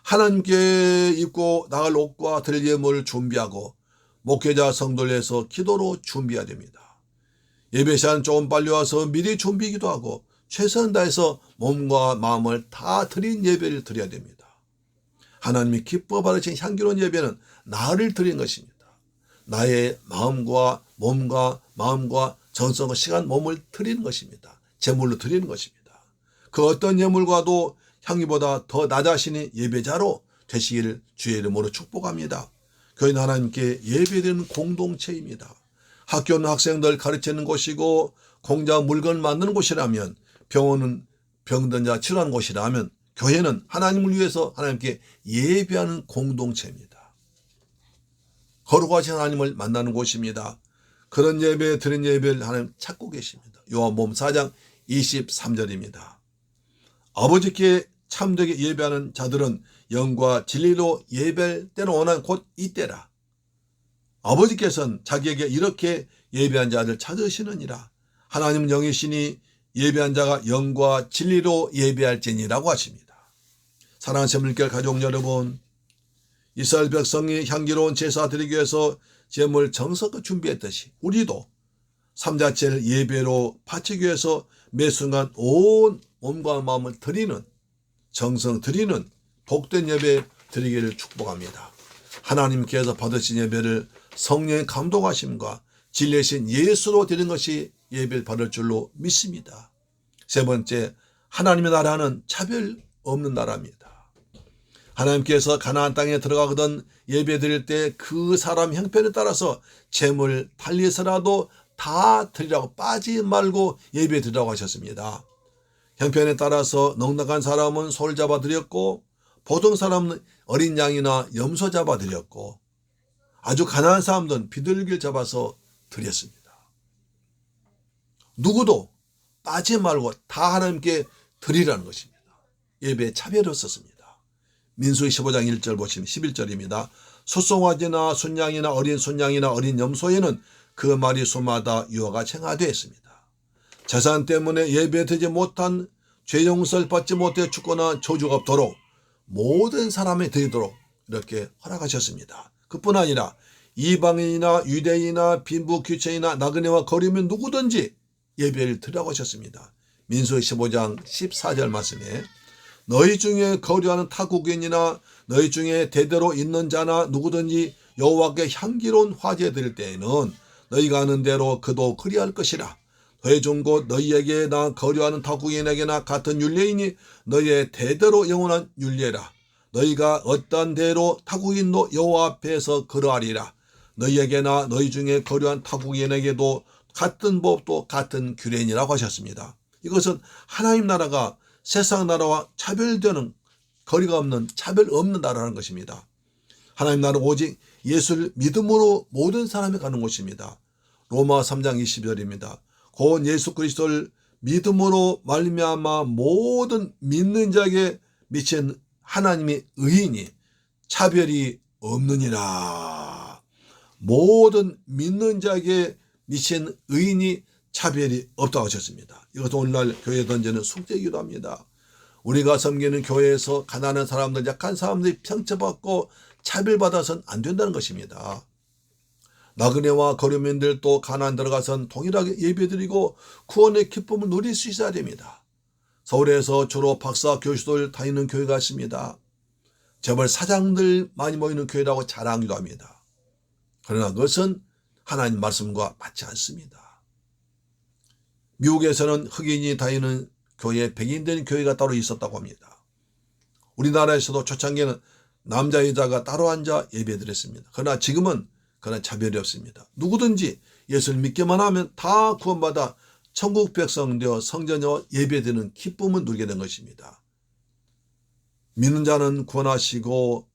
하나님께 입고 나갈 옷과 드릴 예물을 준비하고 목회자 성도를 위해서 기도로 준비해야 됩니다. 예배 시간 조금 빨리 와서 미리 준비기도 하고 최선을 다해서 몸과 마음을 다 드린 예배를 드려야 됩니다. 하나님이 기뻐 받으신 향기로운 예배는 나를 드린 것입니다. 나의 마음과 몸과 마음과 정성과 시간, 몸을 드리는 것입니다. 제물로 드리는 것입니다. 그 어떤 예물과도 향기보다 더 나 자신이 예배자로 되시기를 주의 이름으로 축복합니다. 교회는 하나님께 예배드리는 공동체입니다. 학교는 학생들 가르치는 곳이고 공장 물건 만드는 곳이라면 병원은 병든 자 치료하는 곳이라면 교회는 하나님을 위해서 하나님께 예배하는 공동체입니다. 거룩하신 하나님을 만나는 곳입니다. 그런 예배 드린 예배를 하나님 찾고 계십니다. 요한복음 4장 23절입니다. 아버지께 참되게 예배하는 자들은 영과 진리로 예배할 때는 원한 곧 이때라. 아버지께서는 자기에게 이렇게 예배한 자들 찾으시느니라. 하나님은 영이시니 예배한 자가 영과 진리로 예배할지니라고 하십니다. 사랑하는 새물결 가족 여러분, 이스라엘 백성이 향기로운 제사 드리기 위해서 제물 정성껏 준비했듯이 우리도 삶 자체를 예배로 바치기 위해서 매 순간 온 몸과 마음을 드리는, 정성 드리는 복된 예배 드리기를 축복합니다. 하나님께서 받으신 예배를 성령의 감동하심과 진리이신 예수로 드리는 것이 예배를 받을 줄로 믿습니다. 세 번째, 하나님의 나라는 차별 없는 나라입니다. 하나님께서 가나안 땅에 들어가거든 예배 드릴 때 그 사람 형편에 따라서 재물 달리서라도 다 드리라고 빠지지 말고 예배 드리라고 하셨습니다. 형편에 따라서 넉넉한 사람은 소를 잡아 드렸고 보통 사람은 어린 양이나 염소 잡아 드렸고 아주 가난한 사람들은 비둘기를 잡아서 드렸습니다. 누구도 빠지지 말고 다 하나님께 드리라는 것입니다. 예배에 차별이 없었습니다. 민수기 15장 1절 보시면 11절입니다. 숫송아지나 순양이나 어린 순양이나 어린 염소에는 그 마리 수마다 유아가 쟁하되어 있습니다. 재산 때문에 예배드리지 못한 죄 용서를 받지 못해 죽거나 저주가 없도록 모든 사람이 드리도록 이렇게 허락하셨습니다. 그뿐 아니라 이방인이나 유대인이나 빈부 귀천이나 나그네와 거리면 누구든지 예배를 드리라고 하셨습니다. 민수기 15장 14절 말씀에 너희 중에 거류하는 타국인이나 너희 중에 대대로 있는 자나 누구든지 여호와께 향기로운 화제 드릴 때에는 너희가 아는 대로 그도 그리할 것이라. 너희 중 곧 너희에게나 거류하는 타국인에게나 같은 율례이니 너희의 대대로 영원한 율례라. 너희가 어떠한 대로 타국인도 여호와 앞에서 그러하리라. 너희에게나 너희 중에 거류한 타국인에게도 같은 법도 같은 규례니라고 하셨습니다. 이것은 하나님 나라가 세상 나라와 차별되는 거리가 없는 차별 없는 나라라는 것입니다. 하나님 나라는 오직 예수를 믿음으로 모든 사람이 가는 곳입니다. 로마 3장 20절입니다. 곧 예수 그리스도를 믿음으로 말미암아 모든 믿는 자에게 미친 하나님의 의인이 차별이 없느니라. 모든 믿는 자에게 미친 의인이 차별이 없다고 하셨습니다. 이것은 오늘날 교회에 던지는 숙제이기도 합니다. 우리가 섬기는 교회에서 가난한 사람들, 약한 사람들이 평가받고 차별받아서는 안 된다는 것입니다. 나그네와 거류민들도 가나안 들어가선 동일하게 예배드리고 구원의 기쁨을 누릴 수 있어야 됩니다. 서울에서 주로 박사 교수들 다니는 교회가 있습니다. 재벌 사장들 많이 모이는 교회라고 자랑하기도 합니다. 그러나 그것은 하나님 말씀과 맞지 않습니다. 미국에서는 흑인이 다니는 교회, 백인된 교회가 따로 있었다고 합니다. 우리나라에서도 초창기에는 남자 여자가 따로 앉아 예배드렸습니다. 그러나 지금은 그런 차별이 없습니다. 누구든지 예수를 믿기만 하면 다 구원받아 천국 백성 되어 성전에 예배드리는 기쁨을 누리게 된 것입니다. 믿는 자는 구원하시고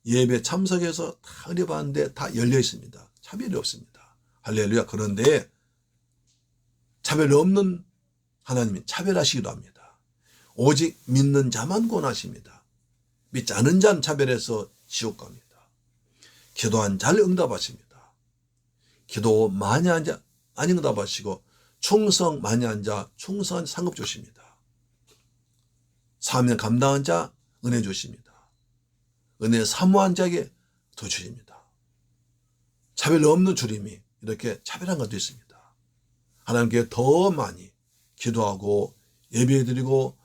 예배 참석해서 다 은혜 받는데 다 열려 있습니다. 차별이 없습니다. 할렐루야. 그런데 차별이 없는 하나님이 차별하시기도 합니다. 오직 믿는 자만 구원하십니다. 믿지 않은 자는 차별해서 지옥 갑니다. 기도한 자를 응답하십니다. 기도 많이 한 자 안 응답하시고 충성 많이 한 자 충성한 상급 주십니다. 사명 감당한 자 은혜 주십니다. 은혜 사모한 자에게 더 주십니다. 차별 없는 주님이 이렇게 차별한 것도 있습니다. 하나님께 더 많이 기도하고 예배드리고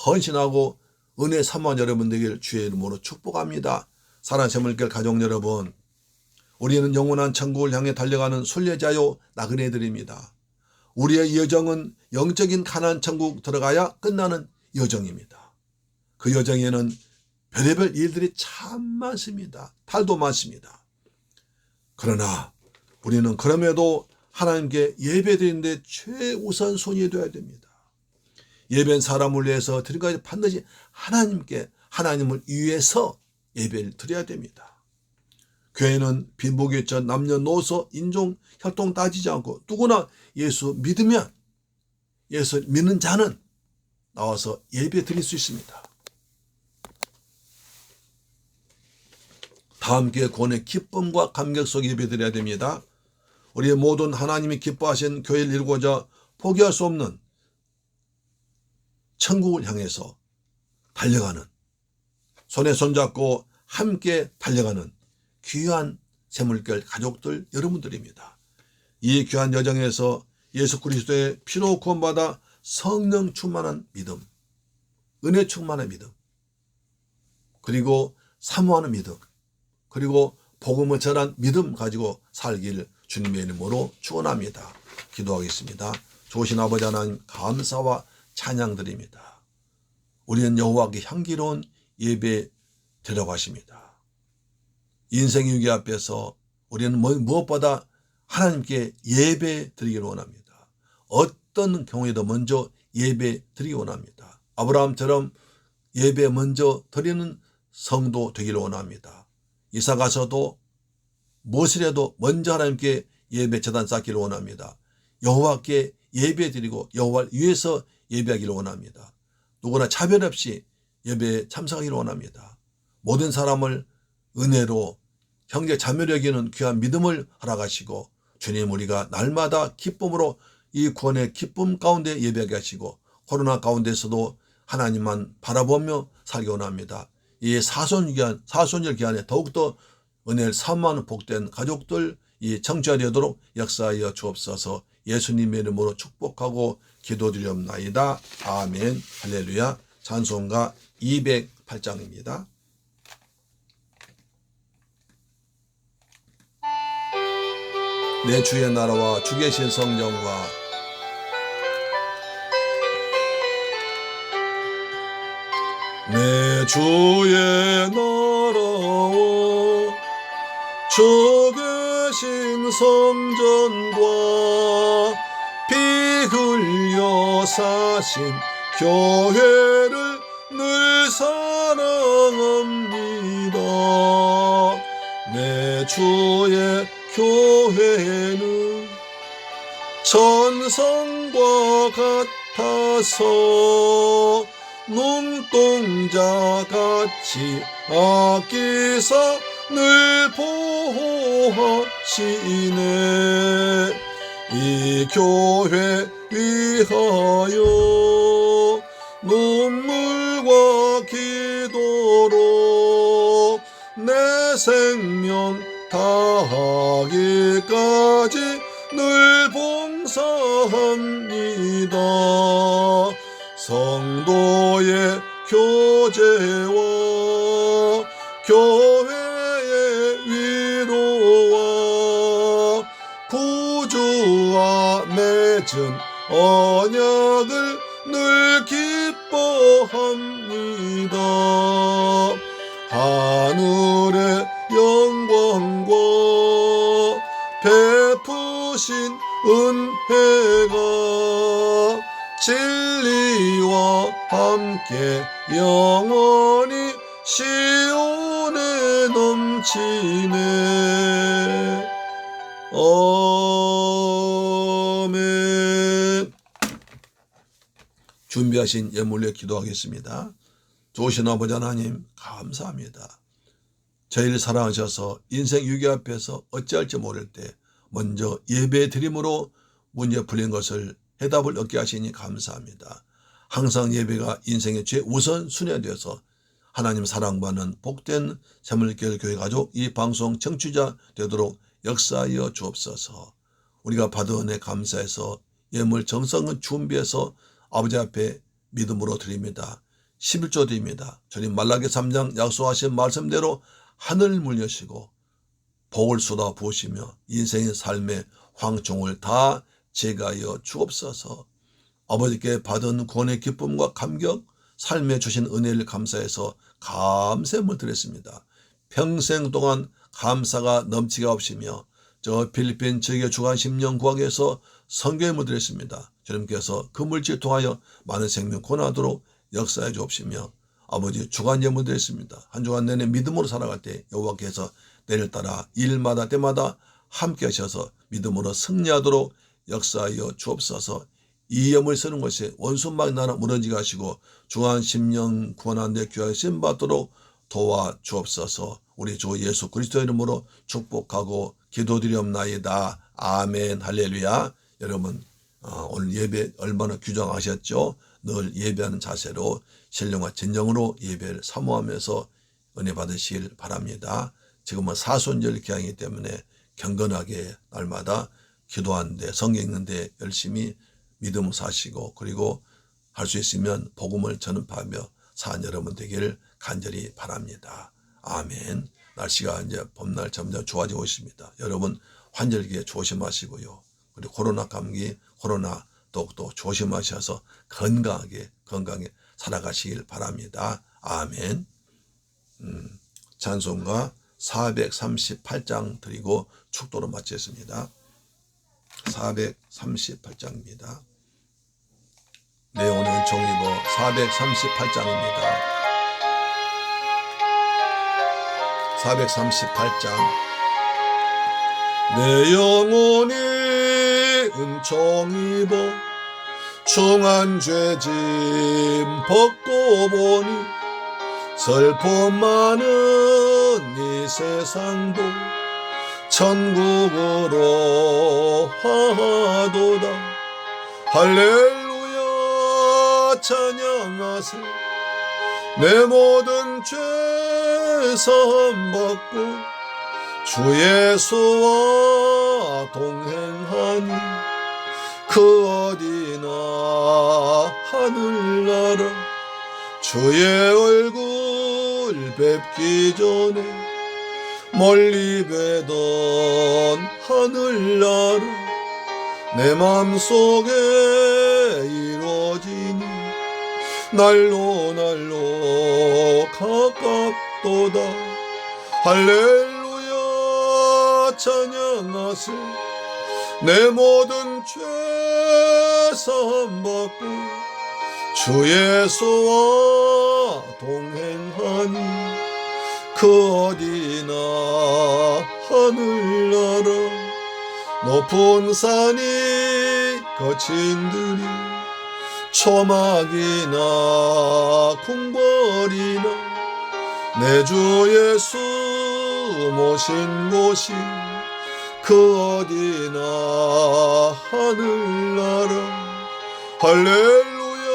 헌신하고 은혜 사모한 여러분 되길 주의 이름으로 축복합니다. 사랑하는 새물결 가족 여러분, 우리는 영원한 천국을 향해 달려가는 순례자요 나그네들입니다. 우리의 여정은 영적인 가나안 천국 들어가야 끝나는 여정입니다. 그 여정에는 별의별 일들이 참 많습니다. 탈도 많습니다. 그러나 우리는 그럼에도 하나님께 예배드리는데 최우선순위에 둬야 됩니다. 예배는 사람을 위해서 드린 것이 반드시 하나님을 위해서 예배를 드려야 됩니다. 교회는 빈부귀천, 남녀노소, 인종, 혈통 따지지 않고 누구나 예수 믿으면 예수 믿는 자는 나와서 예배 드릴 수 있습니다. 다 함께 구원의 기쁨과 감격 속에 예배 드려야 됩니다. 우리의 모든 하나님이 기뻐하신 교회를 이루고자 포기할 수 없는 천국을 향해서 달려가는, 손에 손잡고 함께 달려가는 귀한 새물결 가족들 여러분들입니다. 이 귀한 여정에서 예수 그리스도의 피로 구원받아 성령 충만한 믿음, 은혜 충만한 믿음, 그리고 사모하는 믿음, 그리고 복음을 전한 믿음 가지고 살기를 주님의 이름으로 축원합니다. 기도하겠습니다. 좋으신 아버지 하나님 감사와 찬양드립니다. 우리는 여호와께 향기로운 예배 드리려고 하십니다. 인생의 위기 앞에서 우리는 무엇보다 하나님께 예배 드리기를 원합니다. 어떤 경우에도 먼저 예배 드리기 원합니다. 아브라함처럼 예배 먼저 드리는 성도 되기를 원합니다. 이사 가서도 무엇을 해도 먼저 하나님께 예배 제단 쌓기를 원합니다. 여호와께 예배 드리고 여호와를 위해서 예배하기를 원합니다. 누구나 차별 없이 예배에 참석하기를 원합니다. 모든 사람을 은혜로 형제 자매로 여기는 귀한 믿음을 허락하시고 주님 우리가 날마다 기쁨으로 이 구원의 기쁨 가운데 예배하게 하시고 코로나 가운데서도 하나님만 바라보며 살기 원합니다. 이 사손절 기간에 더욱더 은혜를 사모하는 복된 가족들 이 청취하려도록 역사하여 주옵소서. 예수님의 이름으로 축복하고 기도드리옵나이다. 아멘. 할렐루야. 찬송가 208장입니다. 내 주의 나라와 주 계신 성령과 내 주의 나라와 주 계신 성전과 피 흘려 사신 교회를 늘 사랑합니다. 내 주의 교회는 천성과 같아서 눈동자같이 아끼사 늘 보호하시네. 이 교회 위하여 눈물과 기도로 내 생명 다하기까지 늘 봉사합니다. 성도의 교제와 교회의 위로와 구주와 맺은 언약을 늘 기뻐합니다. 하늘의 영광과 베푸신 은혜가 진리와 함께 영원히 시온에 넘 넘치네. 아멘. 준비하신 예물로 기도하겠습니다. 좋으신 아버지 하나님 감사합니다. 저희를 사랑하셔서 인생 위기 앞에서 어찌할지 모를 때 먼저 예배 드림으로 문제 풀린 것을 해답을 얻게 하시니 감사합니다. 항상 예배가 인생의 최우선 순위가 되어서 하나님 사랑받는 복된 새물길 교회 가족 이 방송 청취자 되도록 역사하여 주옵소서. 우리가 받은 은혜 감사해서 예물 정성을 준비해서 아버지 앞에 믿음으로 드립니다. 11조 드립니다. 주님 말라기 3장 약속하신 말씀대로 하늘 물려시고 복을 쏟아 부으시며 인생의 삶의 황총을 다 제거하여 주옵소서. 아버지께 받은 구원의 기쁨과 감격, 삶에 주신 은혜를 감사해서 감사함을 드렸습니다. 평생 동안 감사가 넘치가 없으며 저 필리핀 지역의 주간 10년 구하기에서 성경을 드렸습니다. 주님께서 그 물질 통하여 많은 생명 권하도록 역사해 주옵시며 아버지 주간 예물 드렸습니다. 한 주간 내내 믿음으로 살아갈 때 여호와께서 내를 따라 일마다 때마다 함께 하셔서 믿음으로 승리하도록 역사하여 주옵소서. 이 예물 쓰는 것이 원수막 나라 무너지게 하시고 주간 10년 구원한 데 귀하신 받도록 도와 주옵소서. 우리 주 예수 그리스도 이름으로 축복하고 기도드리옵나이다. 아멘. 할렐루야. 여러분 오늘 예배 얼마나 규정하셨죠? 늘 예배하는 자세로 신령과 진정으로 예배를 사모하면서 은혜 받으시길 바랍니다. 지금은 사순절 기한이기 때문에 경건하게 날마다 기도하는데 성경 읽는데 열심히 믿음 사시고 그리고 할 수 있으면 복음을 전파하며 사는 여러분 되기를 간절히 바랍니다. 아멘. 날씨가 이제 봄날 점점 좋아지고 있습니다. 여러분 환절기에 조심하시고요. 그리고 코로나 감기, 코로나 더욱더 조심하셔서 건강하게 살아가시길 바랍니다. 아멘. 찬송가 438장 드리고 축도로 마치겠습니다. 438장입니다. 내용은 종이고 438장입니다. 438장. 내 영혼이 은총 입어 중한 죄짐 벗고 보니 슬픔 많은 이 세상도 천국으로 하도다. 할렐루야 찬양하세. 내 모든 죄 사함 받고 주 예수와 동행하니 그 어디나 하늘나라 주의 얼굴 뵙기 전에 멀리 뵈던 하늘나라 내 맘속에 이루어지니 날로 가깝도다. 할렐루야 찬양하세. 내 모든 죄 사함 받고 주 예수와 동행하니 그 어디나 하늘나라 높은 산이 거친 들이 초막이나 궁궐이나 내 주 예수 모신 곳이 그 어디나 하늘나라. 할렐루야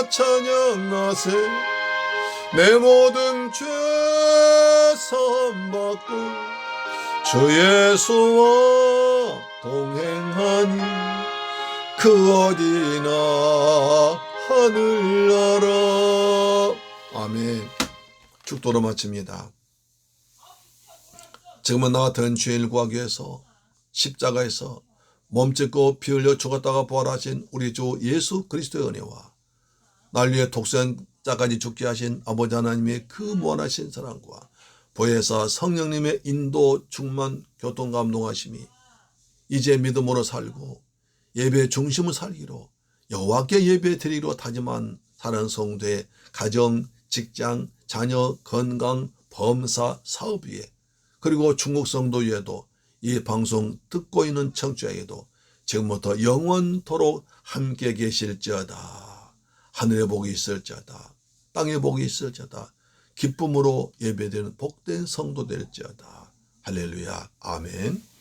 찬양하세. 내 모든 죄 사함 받고 주 예수와 동행하니 그 어디나 하늘나라. 아멘. 축도로 마칩니다. 지금은 나 같은 죄인을 구하기 위해서 십자가에서 몸짓고 피 흘려 죽었다가 부활하신 우리 주 예수 그리스도의 은혜와 날 위해 독생자까지 죽게 하신 아버지 하나님의 그 무한하신 사랑과 보혜사 성령님의 인도 충만 교통감동하심이 이제 믿음으로 살고 예배 중심을 살기로 여호와께 예배 드리기로 다짐한 사는 성도의 가정, 직장, 자녀, 건강, 범사 사업 위에, 그리고 중국 성도 위에도, 이 방송 듣고 있는 청취자에게도 지금부터 영원토록 함께 계실지어다. 하늘의 복이 있을지어다. 땅의 복이 있을지어다. 기쁨으로 예배되는 복된 성도 될지어다. 할렐루야. 아멘.